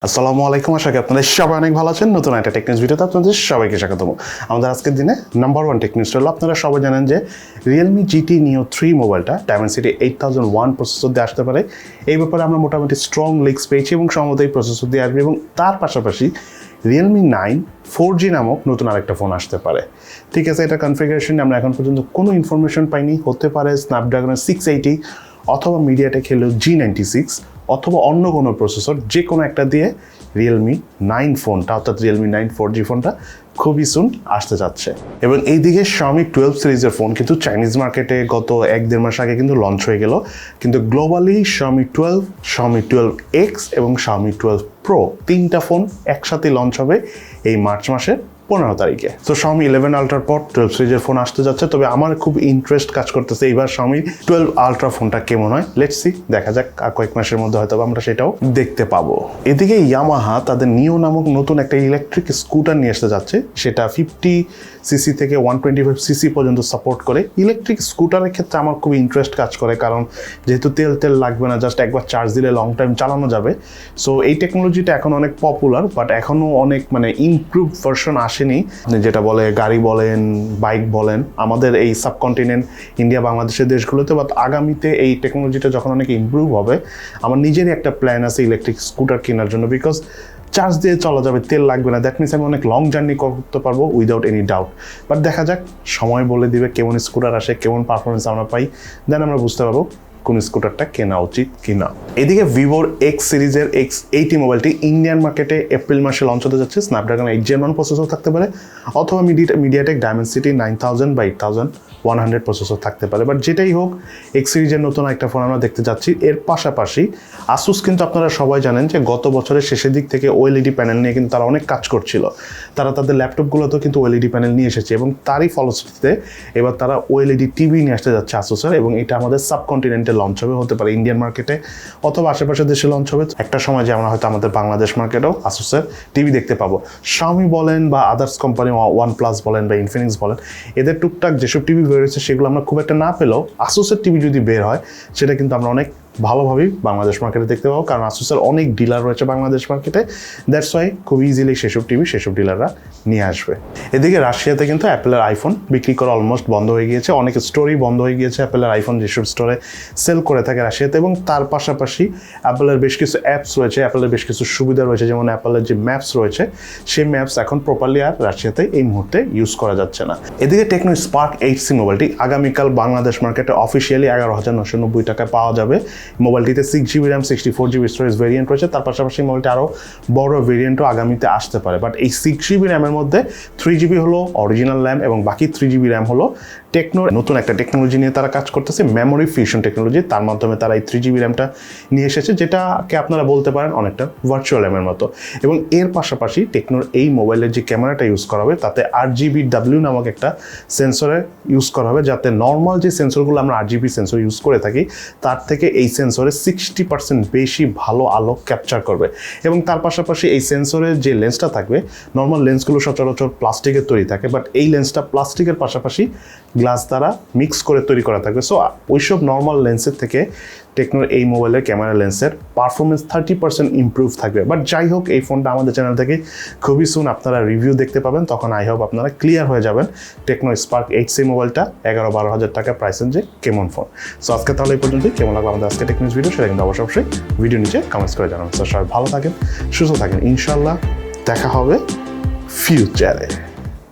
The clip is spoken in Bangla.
আসসালামু আলাইকুম, আশা করি আপনারা সবাই অনেক ভালো আছেন। নতুন একটা টেকনিক্স ভিডিওতে আপনাদের সবাইকে স্বাগতম। আমাদের আজকের দিনে নাম্বার 1 টেকনিক্স হলো, আপনারা সবাই জানেন যে Realme GT Neo 3 মোবাইলটা Dimensity 8001 প্রসেসর দিয়ে আসতে পারে। এই ব্যাপারে আমরা মোটামুটি স্ট্রং লিক্স পেয়েছি এবং সম্ভবত এই প্রসেসর দিয়ে আসবে এবং তার পাশাপাশি Realme 9 4G নামক নতুন আরেকটা ফোন আসতে পারে। ঠিক আছে, এটা কনফিগারেশন আমরা এখন পর্যন্ত কোনো ইনফরমেশন পাইনি। হতে পারে স্ন্যাপড্রাগনের 680 অথবা মিডিয়াটেক হলো G96 অথবা অন্য কোনো প্রসেসর, যে কোনো একটা দিয়ে Realme 9 ফোনটা অর্থাৎ Realme 9 4G ফোনটা খুবই সুন আসতে যাচ্ছে। এবং এইদিকে Xiaomi 12 সিরিজের ফোন কিন্তু চাইনিজ মার্কেটে গত 1-1.5 মাস আগে কিন্তু লঞ্চ হয়ে গেল, কিন্তু গ্লোবালি Xiaomi 12, Xiaomi 12X এবং Xiaomi 12 Pro তিনটা ফোন একসাথে লঞ্চ হবে এই মার্চ মাসের 15 তারিখে। তো Xiaomi 11 আলট্রার পর 12 সিরিজের ফোন আসতে যাচ্ছে। তবে আমার খুব ইন্টারেস্ট কাজ করতেছে এইবার Xiaomi 12 আলট্রা ফোনটা কেমন হয়। লেটস সি, দেখা যাক, আর কয়েক মাসের মধ্যে হয়তো আমরা সেটাও দেখতে পাবো। এদিকে Yamaha তাদের নিও নামক নতুন একটা ইলেকট্রিক স্কুটার নিয়ে আসতে যাচ্ছে, সেটা 50cc থেকে 125cc পর্যন্ত সাপোর্ট করে। ইলেকট্রিক স্কুটারের ক্ষেত্রে আমার খুব ইন্টারেস্ট কাজ করে, কারণ যেহেতু তেল লাগবে না, জাস্ট একবার চার্জ দিলে লং টাইম চালানো যাবে। সো এই টেকনোলজিটা এখন অনেক পপুলার, বাট এখনও অনেক ইমপ্রুভ ভার্সন আসেনি। যেটা বলে গাড়ি বলেন, বাইক বলেন, আমাদের এই সাবকন্টিনেন্ট ইন্ডিয়া বাংলাদেশের দেশগুলোতে, বাট আগামীতে এই টেকনোলজিটা যখন অনেক ইমপ্রুভ হবে, আমার নিজেরই একটা প্ল্যান আছে ইলেকট্রিক স্কুটার কেনার জন্য। বিকজ চার্জ দিয়ে চলা যাবে, তেল লাগবে না, দ্যাট মিনস আমি অনেক লং জার্নি করতে পারবো উইদাউট এনি ডাউট। বাট দেখা যাক, সময় বলে দিবে কেমন স্কুটার আসে, কেমন পারফরমেন্স আমরা পাই, দেন আমরা বুঝতে পারবো কোন স্কুটারটা কেনা উচিত কিনা। এদিকে ভিভোর X সিরিজের X80 মোবাইলটি ইন্ডিয়ান মার্কেটে এপ্রিল মাসে লঞ্চ হতে যাচ্ছে। স্ন্যাপড্রাগন 8 Gen 1 প্রসেসর থাকতে পারে অথবা মিডিয়াটেক Dimensity 9000 বা 8100 প্রসেসর থাকতে পারে। বাট যেটাই হোক, X সিরিজের নতুন একটা ফোন আমরা দেখতে যাচ্ছি। এর পাশাপাশি Asus কিন্তু আপনারা সবাই জানেন যে গত বছরের শেষের দিক থেকে OLED প্যানেল নিয়ে কিন্তু তারা অনেক কাজ করছিল। তারা তাদের ল্যাপটপগুলোতেও কিন্তু OLED প্যানেল নিয়ে এসেছে এবং তারই ফলশ্রুতিতে এবার তারা OLED টিভি নিয়ে আসতে যাচ্ছে Asusের, এবং এটা আমাদের সাবকন্টিনেন্টে লঞ্চ হবে, হতে পারে ইন্ডিয়ান মার্কেটে অথবা আশেপাশের দেশে লঞ্চ হবে। একটা সময় যে আমরা হয়তো আমাদের বাংলাদেশ মার্কেটেও Asusের টিভি দেখতে পাবো। Xiaomi বলেন বা আদার্স কোম্পানি OnePlus বলেন বা Infinix বলেন, এদের টুকটাক যেসব টিভি বের হয়েছে সেগুলো আমরা খুব একটা না পেলেও Asusের টিভি যদি বের হয়, সেটা কিন্তু আমরা অনেক ভালোভাবেই বাংলাদেশ মার্কেটে দেখতে পাবো, কারণ Asusের অনেক ডিলার রয়েছে বাংলাদেশ মার্কেটে। দ্যাটস ওয়াই খুব ইজিলি সেসব ডিলাররা নিয়ে আসবে। এদিকে রাশিয়াতে কিন্তু অ্যাপেলের আইফোন বিক্রি করা অলমোস্ট বন্ধ হয়ে গিয়েছে, অনেক স্টোরই বন্ধ হয়ে গিয়েছে অ্যাপেলের আইফোন যেসব স্টোরে সেল করে থাকে রাশিয়াতে। এবং তার পাশাপাশি অ্যাপেলের বেশ কিছু অ্যাপস রয়েছে, অ্যাপেলের বেশ কিছু সুবিধা রয়েছে, যেমন অ্যাপেলের যে ম্যাপস রয়েছে, সেই ম্যাপস এখন প্রপারলি আর রাশিয়াতে এই মুহূর্তে ইউজ করা যাচ্ছে না। এদিকে টেকনো স্পার্ক 8C মোবাইলটি আগামীকাল বাংলাদেশ মার্কেটে অফিসিয়ালি 11,990 টাকায় পাওয়া যাবে। মোবাইলটিতে 6GB RAM 64GB storage variant রয়েছে। তার পাশাপাশি মোবাইলটি আরও বড় ভেরিয়েন্টও আগামীতে আসতে পারে। বাট এই 6GB র্যামের মধ্যে 3GB হলো অরিজিনাল র্যাম এবং বাকি 3GB র্যাম হলো টেকনোর নতুন একটা টেকনোলজি নিয়ে তারা কাজ করতেছে, মেমোরি ফিউশন টেকনোলজি। তার মাধ্যমে তারা এই 3GB র্যামটা নিয়ে এসেছে, যেটাকে আপনারা বলতে পারেন অনেকটা ভার্চুয়াল র্যামের মতো। এবং এর পাশাপাশি টেকনোর এই মোবাইলের যে ক্যামেরাটা ইউজ করা হবে, তাতে RGBW নামক একটা সেন্সরে ইউজ করা হবে, যাতে নর্মাল যে সেন্সরগুলো আমরা RGB সেন্সর ইউজ করে থাকি, তার থেকে এই সেন্সরে 60% বেশি ভালো আলো ক্যাপচার করবে। এবং তার পাশাপাশি এই সেন্সরের যে লেন্সটা থাকবে, নর্মাল লেন্সগুলো সচরাচর প্লাস্টিকের তৈরি থাকে, বাট এই লেন্সটা প্লাস্টিকের পাশাপাশি গ্লাস দ্বারা মিক্স করে তৈরি করা থাকবে। সো ওইসব নর্মাল লেন্সের থেকে টেকনোর এই মোবাইলের ক্যামেরা লেন্সের পারফরমেন্স 30% ইমপ্রুভ থাকবে। বাট যাই হোক, এই ফোনটা আমাদের চ্যানেল থেকে খুবই সুন আপনারা রিভিউ দেখতে পাবেন, তখন আই হোপ আপনারা ক্লিয়ার হয়ে যাবেন টেকনো স্পার্ক 8C মোবাইলটা 11-12 হাজার টাকা প্রাইসের যে কেমন ফোন। সো আজকে তাহলে এই পর্যন্তই। কেমন লাগলো আমাদের আজকে টেকনিক্স ভিডিও, সেটা কিন্তু অবশ্যই ভিডিও নিচে কমেন্টস করে জানাবেন। সো সবাই ভালো থাকেন, সুস্থ থাকেন, ইনশাল্লাহ দেখা হবে ফিউচারে।